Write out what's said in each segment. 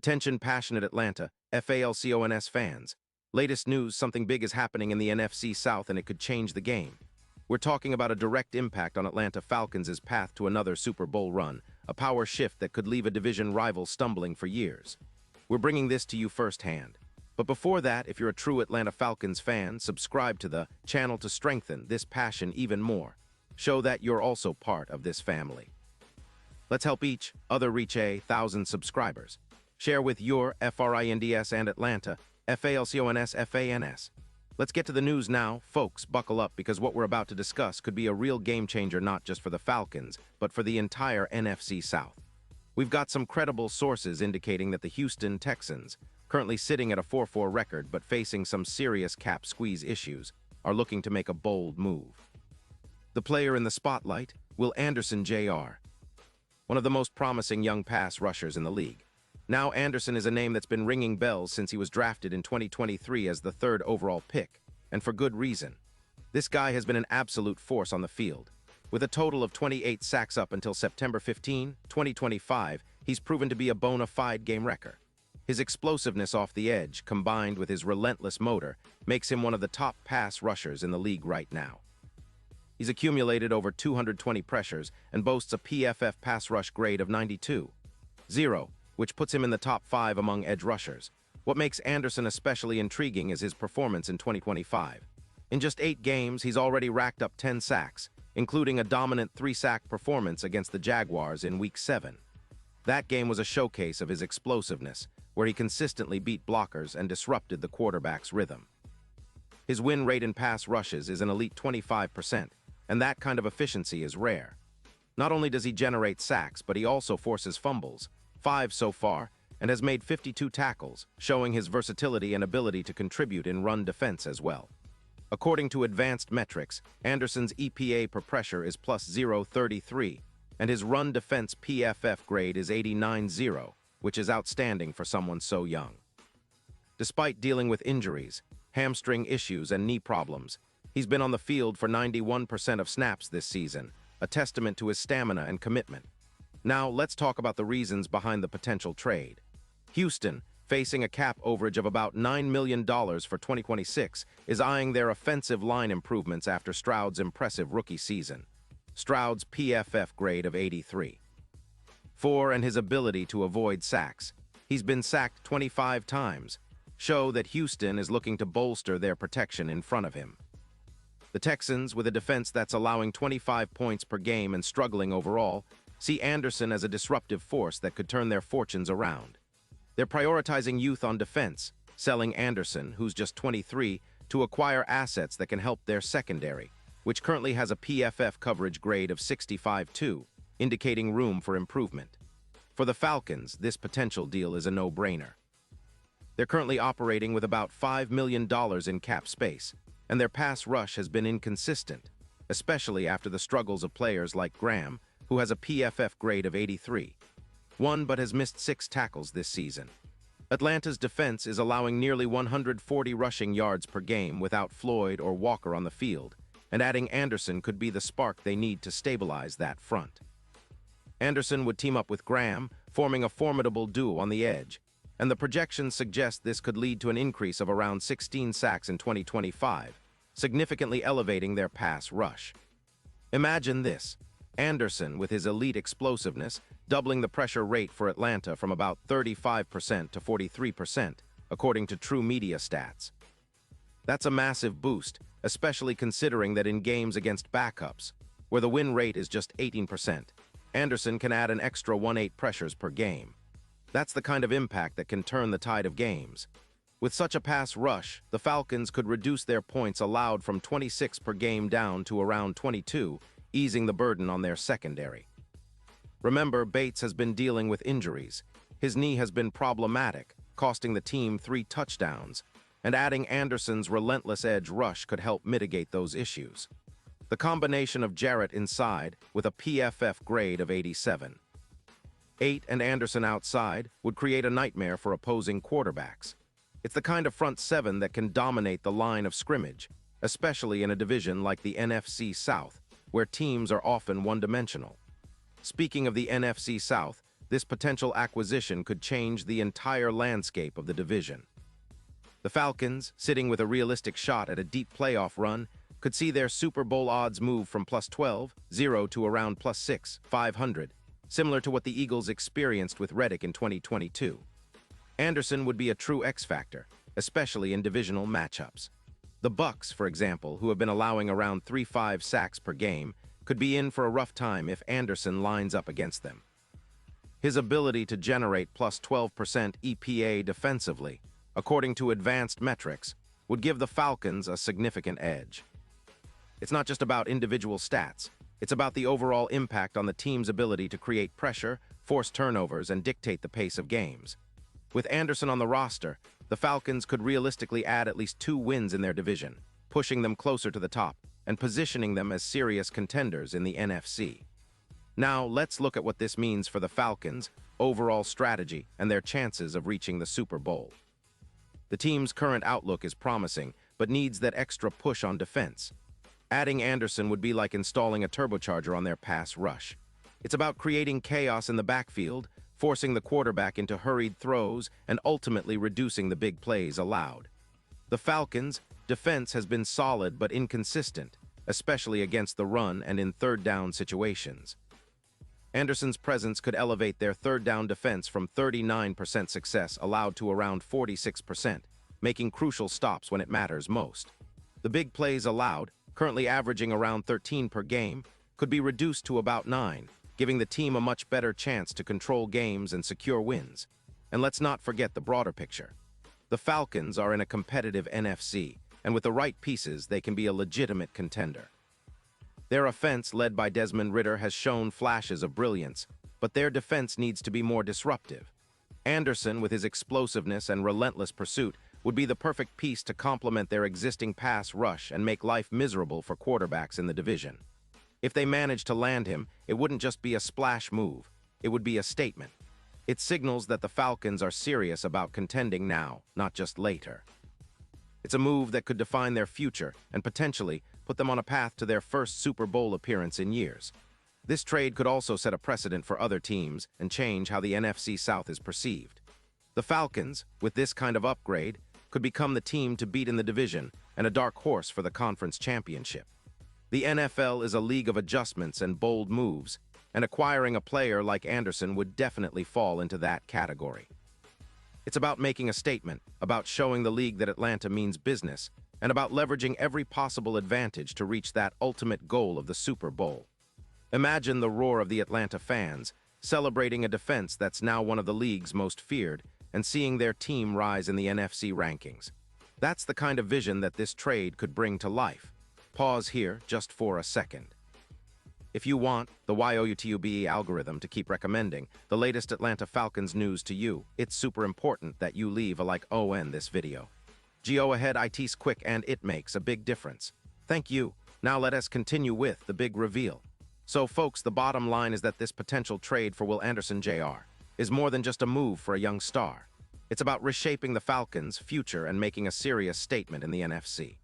Attention passionate Atlanta, Falcons fans. Latest news, something big is happening in the NFC South and it could change the game. We're talking about a direct impact on Atlanta Falcons' path to another Super Bowl run, a power shift that could leave a division rival stumbling for years. We're bringing this to you firsthand. But before that, if you're a true Atlanta Falcons fan, subscribe to the channel to strengthen this passion even more. Show that you're also part of this family. Let's help each other reach 1,000 subscribers. Share with your FRINDS and Atlanta, FALCONS, FANS. Let's get to the news now. Folks, buckle up because what we're about to discuss could be a real game changer not just for the Falcons, but for the entire NFC South. We've got some credible sources indicating that the Houston Texans, currently sitting at a 4-4 record but facing some serious cap squeeze issues, are looking to make a bold move. The player in the spotlight, Will Anderson Jr., one of the most promising young pass rushers in the league. Now Anderson is a name that's been ringing bells since he was drafted in 2023 as the 3rd overall pick, and for good reason. This guy has been an absolute force on the field. With a total of 28 sacks up until September 15, 2025, he's proven to be a bona fide game wrecker. His explosiveness off the edge, combined with his relentless motor, makes him one of the top pass rushers in the league right now. He's accumulated over 220 pressures and boasts a PFF pass rush grade of 92.0, which puts him in the top 5 among edge rushers. What makes Anderson especially intriguing is his performance in 2025. In just 8 games, he's already racked up 10 sacks, including a dominant 3-sack performance against the Jaguars in Week 7. That game was a showcase of his explosiveness, where he consistently beat blockers and disrupted the quarterback's rhythm. His win rate in pass rushes is an elite 25%, and that kind of efficiency is rare. Not only does he generate sacks, but he also forces fumbles, 5 so far, and has made 52 tackles, showing his versatility and ability to contribute in run defense as well. According to advanced metrics, Anderson's EPA per pressure is plus 0.33, and his run defense PFF grade is 89.0, which is outstanding for someone so young. Despite dealing with injuries, hamstring issues, and knee problems, he's been on the field for 91% of snaps this season, a testament to his stamina and commitment. Now, let's talk about the reasons behind the potential trade. Houston, facing a cap overage of about $9 million for 2026, is eyeing their offensive line improvements after Stroud's impressive rookie season. Stroud's PFF grade of 83.4 and his ability to avoid sacks. He's been sacked 25 times, show that Houston is looking to bolster their protection in front of him. The Texans, with a defense that's allowing 25 points per game and struggling overall, see Anderson as a disruptive force that could turn their fortunes around. They're prioritizing youth on defense, selling Anderson, who's just 23, to acquire assets that can help their secondary, which currently has a PFF coverage grade of 65.2, indicating room for improvement. For the Falcons, this potential deal is a no-brainer. They're currently operating with about $5 million in cap space, and their pass rush has been inconsistent, especially after the struggles of players like Graham, who has a PFF grade of 83.1 but has missed 6 tackles this season. Atlanta's defense is allowing nearly 140 rushing yards per game without Floyd or Walker on the field, and adding Anderson could be the spark they need to stabilize that front. Anderson would team up with Graham, forming a formidable duo on the edge, and the projections suggest this could lead to an increase of around 16 sacks in 2025, significantly elevating their pass rush. Imagine this: Anderson, with his elite explosiveness, doubling the pressure rate for Atlanta from about 35% to 43%, according to True Media stats. That's a massive boost, especially considering that in games against backups, where the win rate is just 18%, Anderson can add an extra 1.8 pressures per game. That's the kind of impact that can turn the tide of games. With such a pass rush, the Falcons could reduce their points allowed from 26 per game down to around 22, easing the burden on their secondary. Remember, Bates has been dealing with injuries. His knee has been problematic, costing the team 3 touchdowns, and adding Anderson's relentless edge rush could help mitigate those issues. The combination of Jarrett inside, with a PFF grade of 87.8 and Anderson outside, would create a nightmare for opposing quarterbacks. It's the kind of front seven that can dominate the line of scrimmage, especially in a division like the NFC South, where teams are often one-dimensional. Speaking of the NFC South, This potential acquisition could change the entire landscape of the division. The Falcons, sitting with a realistic shot at a deep playoff run, could see their Super Bowl odds move from +12.0 to around +6.500, similar to what the Eagles experienced with Reddick in 2022. Anderson would be a true X-factor, especially in divisional matchups. The Bucs, for example, who have been allowing around 3-5 sacks per game, could be in for a rough time if Anderson lines up against them. His ability to generate +12% EPA defensively, according to advanced metrics, would give the Falcons a significant edge. It's not just about individual stats, it's about the overall impact on the team's ability to create pressure, force turnovers, and dictate the pace of games. With Anderson on the roster, the Falcons could realistically add at least 2 wins in their division, pushing them closer to the top and positioning them as serious contenders in the NFC. Now, let's look at what this means for the Falcons' overall strategy and their chances of reaching the Super Bowl. The team's current outlook is promising, but needs that extra push on defense. Adding Anderson would be like installing a turbocharger on their pass rush. It's about creating chaos in the backfield, forcing the quarterback into hurried throws, and ultimately reducing the big plays allowed. The Falcons' defense has been solid but inconsistent, especially against the run and in third-down situations. Anderson's presence could elevate their third-down defense from 39% success allowed to around 46%, making crucial stops when it matters most. The big plays allowed, currently averaging around 13 per game, could be reduced to about 9, giving the team a much better chance to control games and secure wins. And let's not forget the broader picture. The Falcons are in a competitive NFC, and with the right pieces, they can be a legitimate contender. Their offense, led by Desmond Ridder, has shown flashes of brilliance, but their defense needs to be more disruptive. Anderson, with his explosiveness and relentless pursuit, would be the perfect piece to complement their existing pass rush and make life miserable for quarterbacks in the division. If they manage to land him, it wouldn't just be a splash move, it would be a statement. It signals that the Falcons are serious about contending now, not just later. It's a move that could define their future and potentially put them on a path to their first Super Bowl appearance in years. This trade could also set a precedent for other teams and change how the NFC South is perceived. The Falcons, with this kind of upgrade, could become the team to beat in the division and a dark horse for the conference championship. The NFL is a league of adjustments and bold moves, and acquiring a player like Anderson would definitely fall into that category. It's about making a statement, about showing the league that Atlanta means business, and about leveraging every possible advantage to reach that ultimate goal of the Super Bowl. Imagine the roar of the Atlanta fans, celebrating a defense that's now one of the league's most feared, and seeing their team rise in the NFC rankings. That's the kind of vision that this trade could bring to life. Pause here just for a second. If you want the YOUTUBE algorithm to keep recommending the latest Atlanta Falcons news to you, it's super important that you leave a like on this video. Go ahead, it's quick and it makes a big difference. Thank you. Now let us continue with the big reveal. So folks, the bottom line is that this potential trade for Will Anderson Jr. is more than just a move for a young star. It's about reshaping the Falcons' future and making a serious statement in the NFC.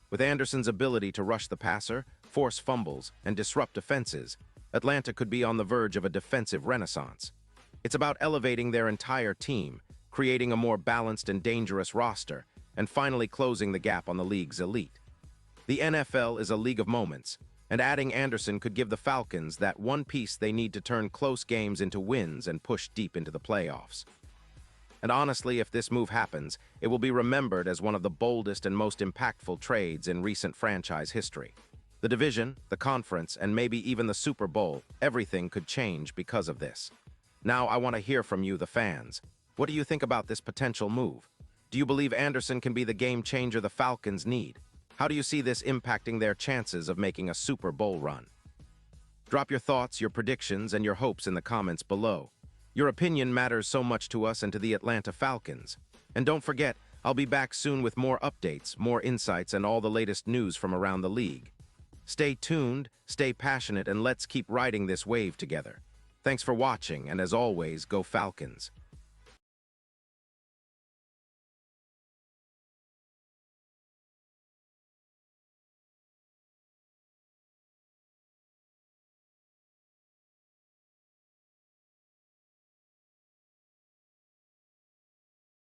With Anderson's ability to rush the passer, force fumbles, and disrupt defenses, Atlanta could be on the verge of a defensive renaissance. It's about elevating their entire team, creating a more balanced and dangerous roster, and finally closing the gap on the league's elite. The NFL is a league of moments, and adding Anderson could give the Falcons that one piece they need to turn close games into wins and push deep into the playoffs. And honestly, if this move happens, it will be remembered as one of the boldest and most impactful trades in recent franchise history. The division, the conference, and maybe even the Super Bowl, everything could change because of this. Now I want to hear from you, the fans. What do you think about this potential move? Do you believe Anderson can be the game changer the Falcons need? How do you see this impacting their chances of making a Super Bowl run? Drop your thoughts, your predictions, and your hopes in the comments below. Your opinion matters so much to us and to the Atlanta Falcons. And don't forget, I'll be back soon with more updates, more insights, and all the latest news from around the league. Stay tuned, stay passionate, and let's keep riding this wave together. Thanks for watching, and as always, go Falcons.